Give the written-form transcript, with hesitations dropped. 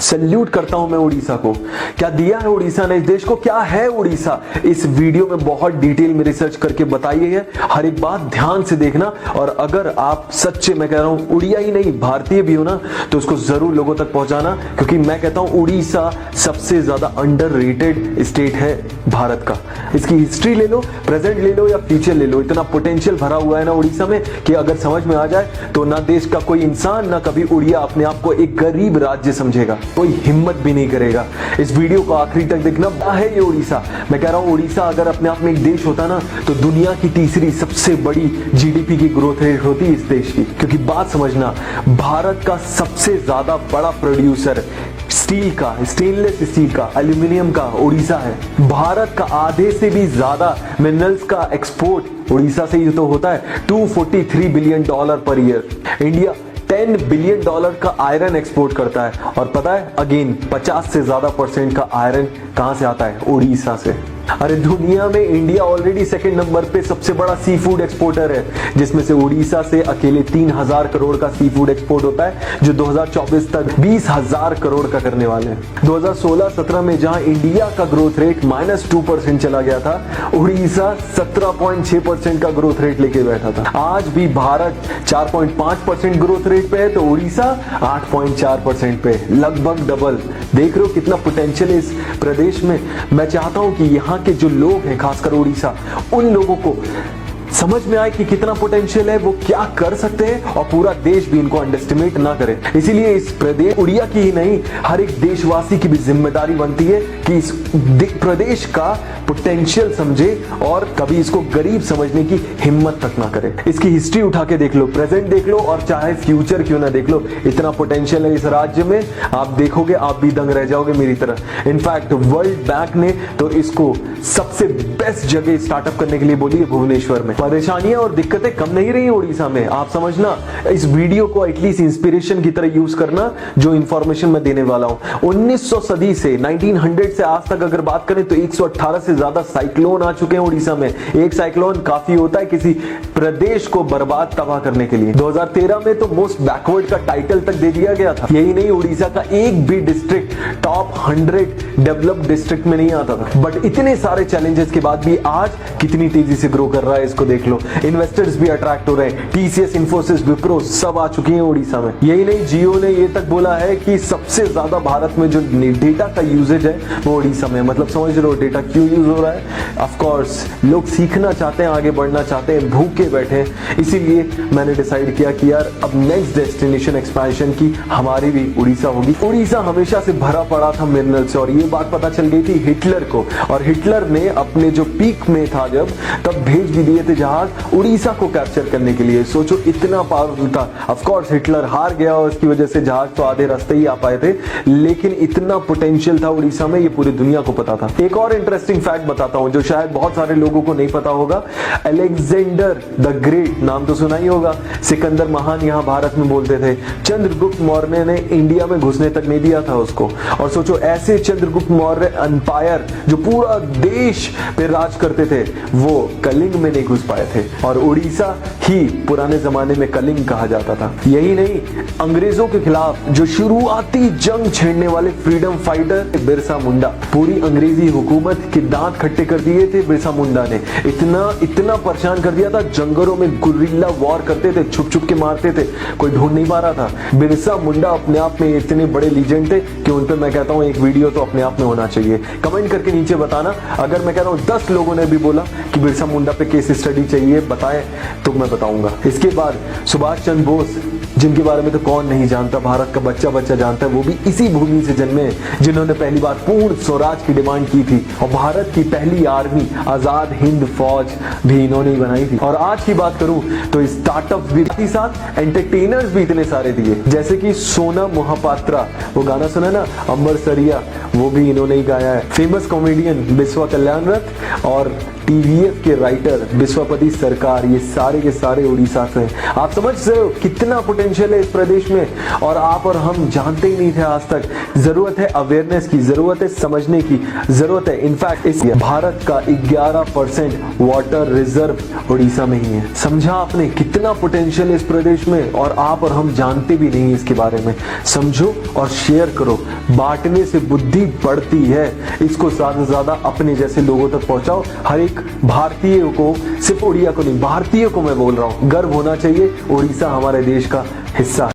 Salute करता हूं मैं उड़ीसा को। क्या दिया है उड़ीसा ने इस देश को, क्या है उड़ीसा, इस वीडियो में बहुत डिटेल में रिसर्च करके बताई है। हर एक बात ध्यान से देखना, और अगर आप सच्चे, मैं कह रहा हूं उड़िया ही नहीं भारतीय भी हो ना, तो उसको जरूर लोगों तक पहुंचाना, क्योंकि मैं कहता हूं उड़ीसा सबसे ज्यादा अंडररेटेड स्टेट है भारत का। इसकी हिस्ट्री ले लो, प्रेजेंट ले लो या फ्यूचर ले लो, इतना पोटेंशियल भरा हुआ है ना उड़ीसा में कि अगर समझ में आ जाए तो ना देश का कोई इंसान, ना कभी उड़िया अपने आप को एक गरीब राज्य समझेगा, कोई हिम्मत भी नहीं करेगा। इस वीडियो को आखिरी तक देखना। क्या है ये उड़ीसा? मैं कह रहा हूं उड़ीसा अगर अपने आप में एक देश होता ना, तो दुनिया की तीसरी सबसे बड़ी जीडीपी की ग्रोथ रेट होती इस देश की। क्योंकि बात समझना, भारत का सबसे ज्यादा बड़ा प्रोड्यूसर स्टील का, स्टेनलेस स्टील का, एल्यूमिनियम का उड़ीसा है। भारत का आधे से भी ज्यादा मिनरल्स का एक्सपोर्ट उड़ीसा से ही तो होता है, $243 billion per year. India $10 billion का आयरन एक्सपोर्ट करता है, और पता है अगेन 50 से ज्यादा % का आयरन कहां से आता है? उड़ीसा से। अरे दुनिया में इंडिया ऑलरेडी सेकंड नंबर पे सबसे बड़ा सी फूड एक्सपोर्टर है, जिसमें से उड़ीसा से अकेले 3000 करोड़ का सी फूड एक्सपोर्ट होता है, जो 2024 तक 20,000 करोड़ का करने वाले हैं। 2016-17 में जहां इंडिया का ग्रोथ रेट -2% चला गया था, उड़ीसा 17.6% का ग्रोथ रेट लेके बैठा था। आज भी भारत 4.5% ग्रोथ रेट पे है, तो उड़ीसा 8.4% पे, लगभग डबल। देख रहे हो कितना पोटेंशियल है इस प्रदेश में। मैं चाहता हूं कि यहाँ के जो लोग हैं, खासकर उड़ीसा, उन लोगों को समझ में आए कि कितना पोटेंशियल है, वो क्या कर सकते हैं, और पूरा देश भी इनको अंडरस्टिमेट ना करे। इसीलिए इस प्रदेश, उड़िया की ही नहीं, हर एक देशवासी की भी जिम्मेदारी बनती है कि इस प्रदेश का पोटेंशियल समझे और कभी इसको गरीब समझने की हिम्मत तक ना करे। इसकी हिस्ट्री उठा के देख लो, प्रेजेंट देख लो, और चाहे फ्यूचर क्यों ना देख लो, इतना पोटेंशियल है इस राज्य में। आप देखोगे, आप भी दंग रह जाओगे मेरी तरह। इनफैक्ट वर्ल्ड बैंक ने तो इसको सबसे बेस्ट जगह स्टार्टअप करने के लिए बोली है भुवनेश्वर में। परेशानियां और दिक्कतें कम नहीं रही उड़ीसा में, आप समझना। इस वीडियो को एटलीस्ट इंस्पिरेशन की तरह यूज करना, जो इंफॉर्मेशन मैं देने वाला हूं। 1900 सदी से, 1900 से आज तक अगर बात करें तो 118 से ज्यादा साइक्लोन आ चुके हैं उड़ीसा में। एक साइक्लोन काफी होता है किसी प्रदेश को बर्बाद, तबाह करने के लिए। 2013 में तो मोस्ट बैकवर्ड का टाइटल तक दे दिया गया था। यही नहीं, उड़ीसा का एक भी डिस्ट्रिक्ट टॉप 100 डेवलप्ड डिस्ट्रिक्ट में नहीं आता था। बट इतने सारे चैलेंजेस के बाद भी आज कितनी तेजी से ग्रो कर रहा है, इसको देख लो। इन्वेस्टर्स भी अट्रैक्ट हो रहे हैं, टीसीएस, इन्फोसिस, विप्रो सब आ चुकी हैं उड़ीसा में। यही नहीं, जियो ने ये तक बोला है कि सबसे ज्यादा भारत में जो डेटा का यूजेज है वो उड़ीसा में। मतलब समझ लो डेटा क्यों यूज हो रहा है। ऑफ कोर्स लोग सीखना चाहते हैं, आगे बढ़ना चाहते हैं, भूखे बैठे हैं। इसीलिए मैंने डिसाइड किया कि यार अब नेक्स्ट डेस्टिनेशन एक्सपेंशन की हमारी भी उड़ीसा होगी। उड़ीसा हमेशा से भरा पड़ा था मिनरल से, और ये बात पता चल गई थी हिटलर को, और हिटलर ने अपने जो पीक में था जब, तब भेज भी दिए थे जहाज उड़ीसा को कैप्चर करने के लिए। सोचो इतना पावरफुल था। ऑफ कोर्स हिटलर हार गया और उसकी वजह से जहाज तो आधे रास्ते ही आ पाए थे, लेकिन इतना पोटेंशियल था उड़ीसा में, ये पूरी दुनिया को पता था। एक और इंटरेस्टिंग फैक्ट बताता हूं जो शायद बहुत सारे लोगों को नहीं पता होगा। अलेक्जेंडर द ग्रेट नाम तो सुना ही होगा, सिकंदर महान यहां भारत में बोलते थे। चंद्रगुप्त मौर्य ने इंडिया में घुसने तक नहीं दिया था उसको। और सोचो ऐसे चंद्रगुप्त मौर्य एम्पायर जो पूरा देश पे राज करते थे, वो कलिंग में नहीं घुस पाए थे, और उड़ीसा ही पुराने जमाने में कलिंग कहा जाता था। यही नहीं, अंग्रेजों के खिलाफ जो शुरुआती जंग छेड़ने वाले फ्रीडम फाइटर बिरसा मुंडा, पूरी अंग्रेजी हुकूमत के दांत खट्टे कर दिए थे बिरसा मुंडा ने। इतना परेशान कर दिया था, जंगलों में गुरिल्ला वॉर करते थे, छुप छुप के मारते थे, कोई ढूंढ नहीं पा रहा था। बिरसा मुंडा अपने आप में इतने बड़े लीजेंड थे कि उन पे मैं कहता हूं एक वीडियो तो अपने आप में होना चाहिए। कमेंट करके नीचे बताना, अगर मैं कह रहा हूं 10 लोगों ने भी बोला कि बिरसा मुंडा पे केस स्टडी चाहिए, बताएं तो मैं बताऊंगा। इसके बाद सुभाष चंद्र बोस, जिनके बारे में तो कौन नहीं जानता, भारत का बच्चा बच्चा जानता है, वो भी इसी भूमि से जन्मे, जिन्होंने पहली बार पूर्ण स्वराज की डिमांड की थी, और भारत की पहली आर्मी आजाद हिंद फौज भी इन्होंने ही बनाई थी। और आज की बात करूं तो स्टार्टअप भी साथ एंटरटेनर्स भी इतने सारे दिए, जैसे कि सोना मोहपात्रा, वो गाना सुना ना, अंबर सरिया, वो भी इन्होंने ही गाया है। फेमस कॉमेडियन बिस्वा कल्याण रथ और टीवीएफ के राइटर विश्वपति सरकार, ये सारे के सारे उड़ीसा से हैं। आप समझ रहे हो कितना पोटेंशियल है इस प्रदेश में, और आप और हम जानते ही नहीं थे आज तक। जरूरत है अवेयरनेस की, जरूरत है समझने की, जरूरत है। इनफैक्ट इस भारत का 11% वाटर रिजर्व उड़ीसा में ही है। समझा आपने कितना पोटेंशियल है इस प्रदेश में, और आप और हम जानते भी नहीं इसके बारे में। समझो और शेयर करो। बांटने से बुद्धि बढ़ती है। इसको ज्यादा से ज्यादा अपने जैसे लोगों तक पहुंचाओ। हर एक भारतीय को, सिर्फ उड़िया को नहीं, भारतीय को मैं बोल रहा हूं, गर्व होना चाहिए, उड़ीसा हमारे देश का हिस्सा है।